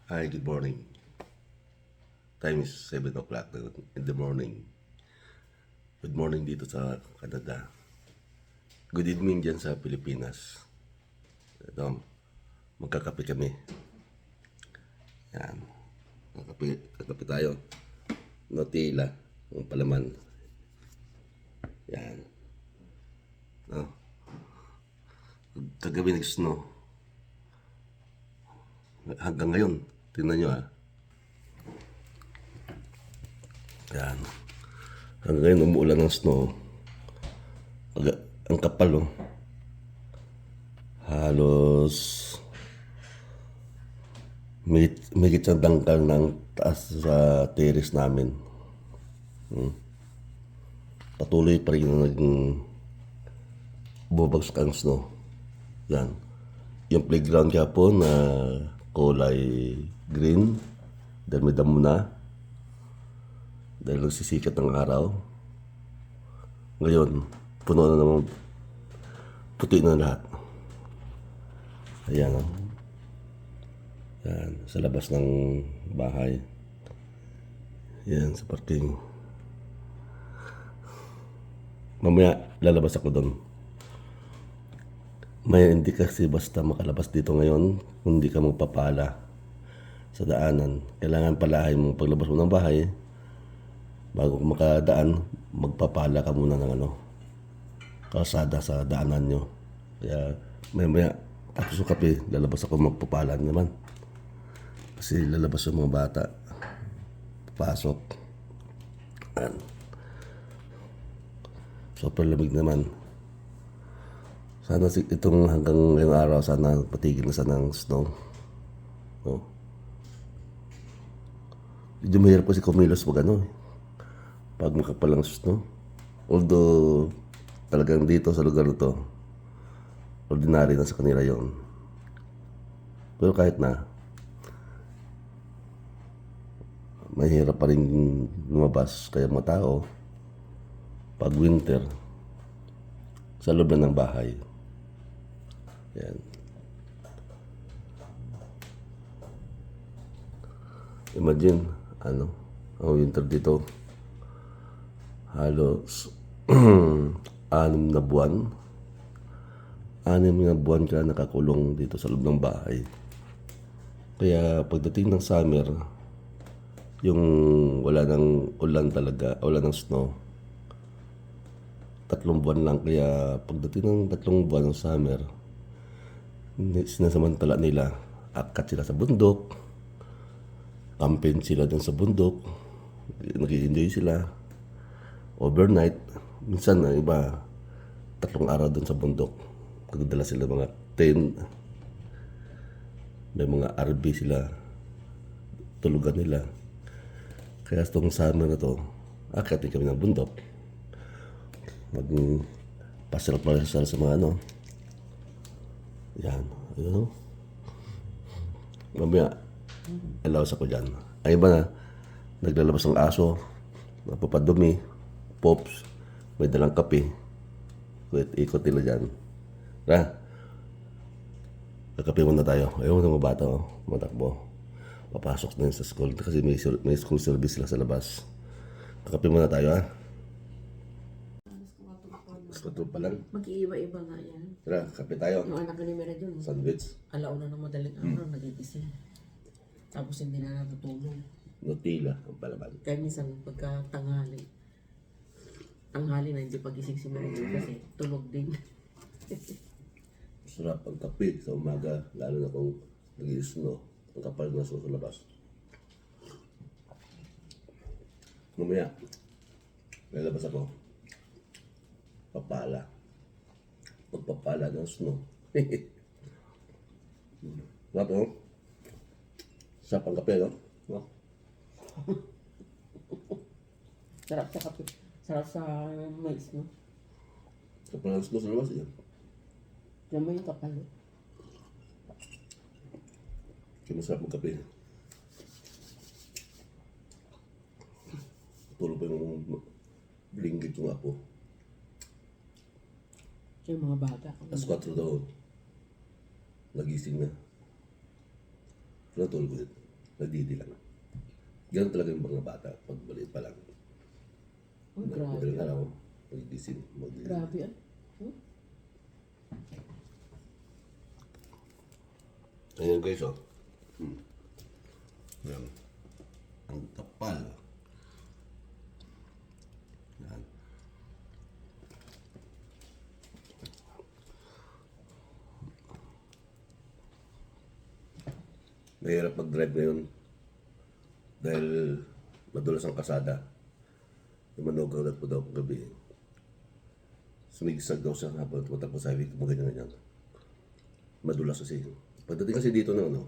Hi, good morning. Time is 7 o'clock in the morning. Good morning dito sa Canada. Good evening dyan sa Pilipinas. Ito, magkakape kami. Yan. Kakape tayo. Nutella. Yung palaman. Yan. No. Kagabi nag-snow. Hanggang ngayon. Tingnan nyo Yan. Hanggang ngayon umuulan ng snow. Ang kapal Halos may isang dangkal ng taas sa terrace namin. Patuloy pa rin na naging bubagsak ang snow. Yan. Yung playground kahapon na kulay green dahil may damo na. Dahil nagsisikat ng araw. Ngayon, puno na naman, puti na lahat. Ayan Yan, sa labas ng bahay. Yan, sa parking. Mamaya, lalabas ako doon. May hindi kasi basta makalabas dito ngayon kung hindi ka magpapala sa daanan. Kailangan palahay mo paglabas mo ng bahay. Bago ka makadaan, magpapala ka muna ng kalsada sa daanan nyo. Kaya maya tapos yung kape, lalabas ako magpapala naman. Kasi lalabas yung mga bata. Papasok. Super lamig naman. Sana itong hanggang ngayong araw, sana patigil na sana ng snow. Medyo mahirap kasi kumilos pag makapalang snow. Although talagang dito sa lugar na to, ordinary na sa kanila yon. Pero kahit na, mahirap pa rin lumabas. Kaya mga tao, pag winter, sa loob na ng bahay. Yan. Imagine, ang winter dito, halos 6 na buwan. 6 na buwan ka nakakulong dito sa loob ng bahay. Kaya pagdating ng summer, yung wala ng ulan talaga, wala ng snow, 3 buwan lang. Kaya pagdating ng 3 buwan ng summer, sinasamantala nila, akat sila sa bundok, camping sila dun sa bundok, nag-i-enjoy sila, overnight. Minsan na iba, 3 araw dun sa bundok. Pagdala sila mga tent, may mga RV sila, tulugan nila. Kaya itong summer na to, akatin kami ng bundok. Magpasal-pasal sa mga yan. Mamaya, alawas ako dyan. Ay iba na, naglalabas ng aso, napapadumi, pops, may dalang kape. Ikot nila dyan. Kakape muna tayo. Ayaw ng mga bata, matakbo. Papasok na yun sa school kasi may school service sila sa labas. Kakape muna tayo, Gusto pa lang. Mag-iiba-iba nga yan. Tara, kape tayo. Yung anak ni Mera dun, Sandwich. alauna ng madaling araw, nagigising. Tapos hindi na natutulog. Nutella, ang palaman. Kaya minsan pagka tanghali na hindi pagising si Mera dun kasi tulog din. Sarap ang kape sa umaga, lalo na kung nag-i-snow. Ang kapal na sa labas. Mamaya, lalabas ako. Papala. Pagpapala ng snow. Sarap Sarap ang kape, no? Sarap sa kape. Sarap sa mais, no? Kapal ng snow sa labas, yan. Yan mo yung kapal, no? Kaya masarap ang kape. Tulog pa yung blinggit yung apo. Yung mga bata. Alas 4 daw, nagising na. Natulog ulit. nagdidilang. Ganun talaga yung mga bata pag maliit pa lang. Oh, grabe. Madaling araw, magigising, Grabe ah. Ayan guys, oh. Yan. Ang kapal. Yan. Mahirap mag-drive ngayon dahil madulas ang kasada. Yung manugaw po daw gabi. Sumigisag daw siya habang tumatakbo sa highway, ganyan-ganyan. Madulas kasi. Pagdating kasi dito ng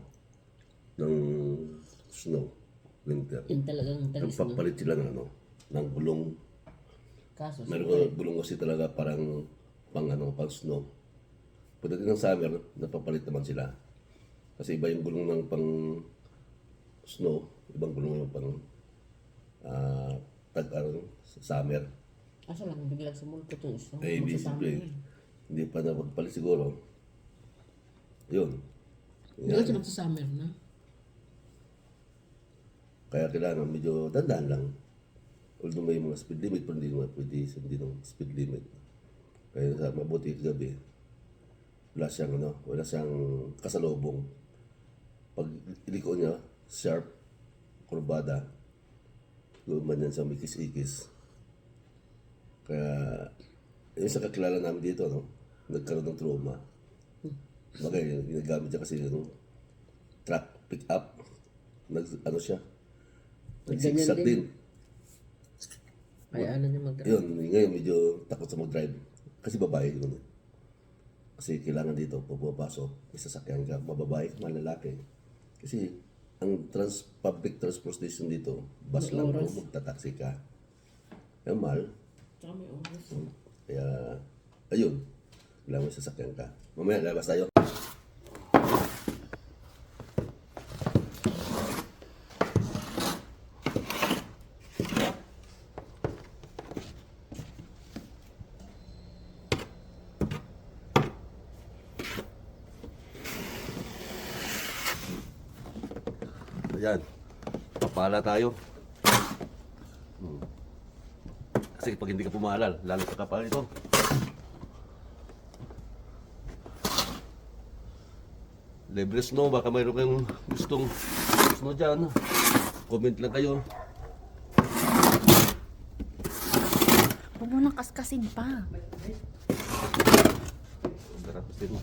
ng snow, winter, Yung talagang talis no. nagpapalit sila ng gulong. Kaso, Meron gulong kasi talaga parang pang snow. Pagdating ng summer, napapalit naman sila. Kasi iba yung gulong ng pang snow, ibang gulong yung pang summer. kaso lang, biglang sumulpot yung isa. Eh, hindi pa napagpalit siguro. Yun. Hindi kasi magsasummer na. Kaya kailangan medyo dandaan lang. Although may mga speed limit, pero hindi naman pwede hindi ng speed limit. Kaya sa mabuti gabi, wala siyang kasalubong. Pag iliko niya, sharp, kurbada, luman yan sa mikis-ikis. Kaya, yung sa kakilala namin dito, nagkaroon ng trauma. Bagay, ginagamit niya kasi truck pick-up. Siya, nagsigsag din. Ay, ano niya mag-drive. Yun, ngayon medyo takot sa mag-drive. Kasi babae yun. Kasi kailangan dito, pupapasok, may sasakyan ka, mababae, malalaki. Kasi ang public transportation dito, bus lang mo, magtataksi ka. Kaya mahal. Tsaka may oras. Kaya, ayun, kailangan may sasakyan ka. Mamaya, labas tayo. Ayan, papala tayo. Kasi pag hindi ka pumalal, lalo sa kapal ito. Libre snow, baka mayroon kayong gustong snow dyan. Comment lang kayo. Huwag mo nang kaskasin pa. Sarap din.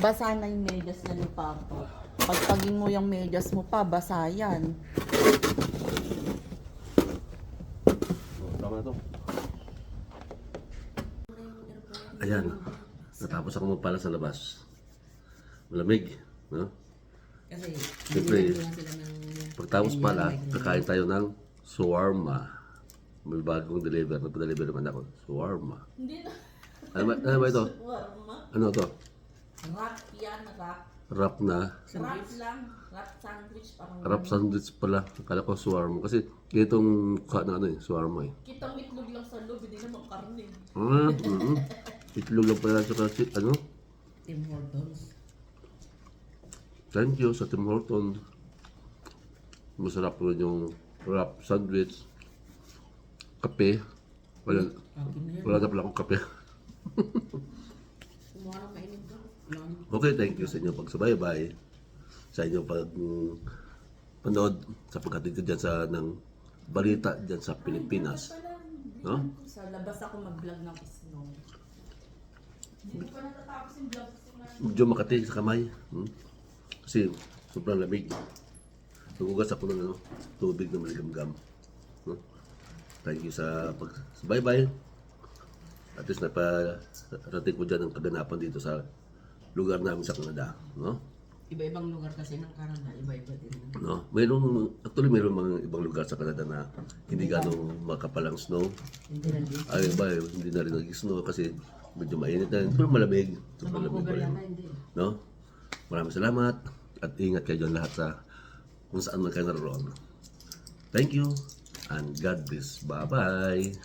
Basa na yung medyas na ni Papa. Pagpagin mo yung medyas mo pa, basa yan. Tama na to. Ayan, natapos ako magpala sa labas. Malamig, no? Kasi, Siyempre, binigyan lang sila ng... pagtapos pala, kakain tayo ng shawarma. May bagong deliver, napadeliver naman ako. Shawarma. Hindi na. Ano ba ito? Ano to? Wrap yan, wrap. Wrap na. Wrap lang. Wrap sandwich. Parang Wrap sandwich pala. Akala ko shawarma. Kasi itong mukha na shawarma eh. kitang itlog lang sa loob, hindi naman karne. Itlog lang pala sa kasi, Tim Hortons. Thank you sa Tim Hortons. Masarap rin yung wrap sandwich. Kape. Wala na pala akong kape. Kumuha ng mainit ko. Lang. Okay, thank you sa inyo pagsubaybay. Sa inyo pag panood sa pagkatid dyan sa ng balita dyan sa Pilipinas. No? Sa labas ako mag-vlog ng snow. Hindi pa natatapos yung vlog ko na. Medyo makati sa kamay. Kasi sobrang lamig. Nagugas ako ng tubig na maligamgam. No? Thank you sa pagsubaybay. At least naparating ko dyan ang kaganapan dito sa lugar namin sa Canada. No? Iba-ibang lugar kasi ng Canada, iba-iba din. No? Mayroon mga ibang lugar sa Canada na hindi ganong makapal ang snow. Hindi lang dito. Ay, iba, hindi na rin nag-snow kasi Medyo mainit na, pero malamig. Sa Malamig pa Vancouver rin. yata, hindi. No? Maraming salamat at ingat kayo dyan lahat sa kung saan man kayo naroon. Thank you and God bless. Bye-bye.